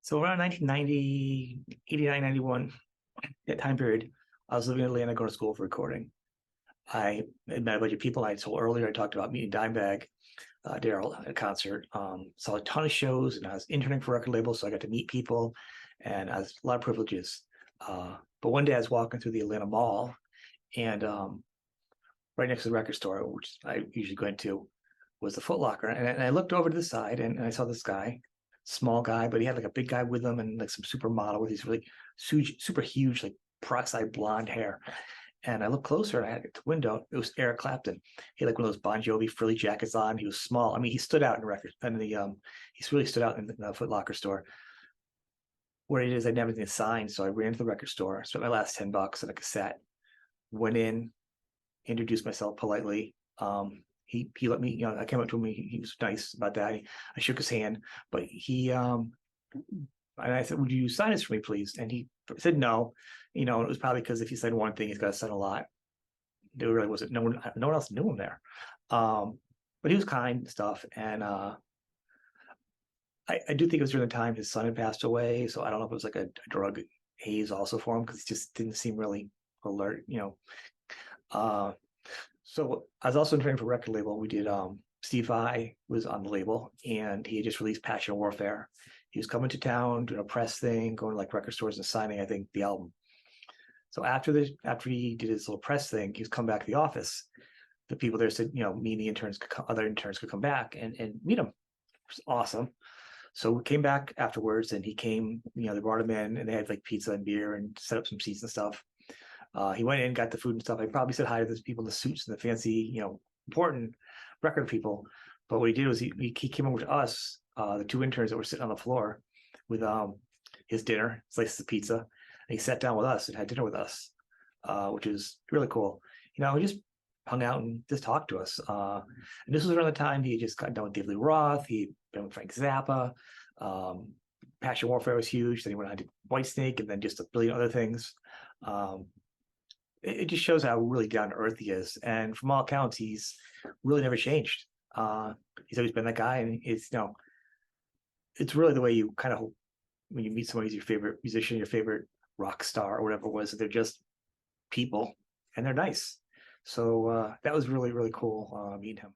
So around 1990, 89, 91, that time period, I was living in Atlanta going to school for recording. I had met a bunch of people. I told earlier, I talked about meeting Dimebag, Daryl at a concert. Saw a ton of shows, and I was interning for record labels, so I got to meet people, and I was a lot of privileges. But one day I was walking through the Atlanta Mall, and right next to the record store, which I usually go into, was the Foot Locker. And I looked over to the side, and I saw this guy, small guy, but he had like a big guy with him and like some supermodel with these really super huge, like peroxide blonde hair. And I looked closer and I had the window. It was Eric Clapton. He had like one of those Bon Jovi frilly jackets on. He was small. I mean, he stood out in the record and he's really stood out in the Foot Locker store. What it is, I never seen a sign. So I ran to the record store, spent my last $10 on a cassette, went in, introduced myself politely. He let me, I came up to him. He was nice about that. I shook his hand, but and I said, "Would you sign this for me, please?" And he said no. It was probably because if he said one thing, he's got to sign a lot. There really wasn't no one else knew him there. But he was kind and stuff. And I do think it was during the time his son had passed away. So I don't know if it was like a drug haze also for him because he just didn't seem really alert, So I was also training for record label. We did Steve Vai was on the label, and he had just released Passion Warfare. He was coming to town, doing a press thing, going to like record stores and signing, I think, the album. So after he did his little press thing, he was come back to the office. The people there said, me and the interns, other interns could come back and meet him. It was awesome. So we came back afterwards, and he came. They brought him in, and they had like pizza and beer and set up some seats and stuff. He went in, got the food and stuff. I probably said hi to those people in the suits and the fancy, important record people. But what he did was he came over to us, the two interns that were sitting on the floor with his dinner, slices of pizza. And he sat down with us and had dinner with us, which is really cool. He just hung out and just talked to us. And this was around the time he had just got done with David Lee Roth. He'd been with Frank Zappa. Passion Warfare was huge. Then he went on to Whitesnake and then just a billion other things. It just shows how really down to earth he is. And from all accounts, he's really never changed. He's always been that guy. And it's really the way you kind of, when you meet somebody who's your favorite musician, your favorite rock star or whatever it was, they're just people and they're nice. So that was really, really cool meeting him.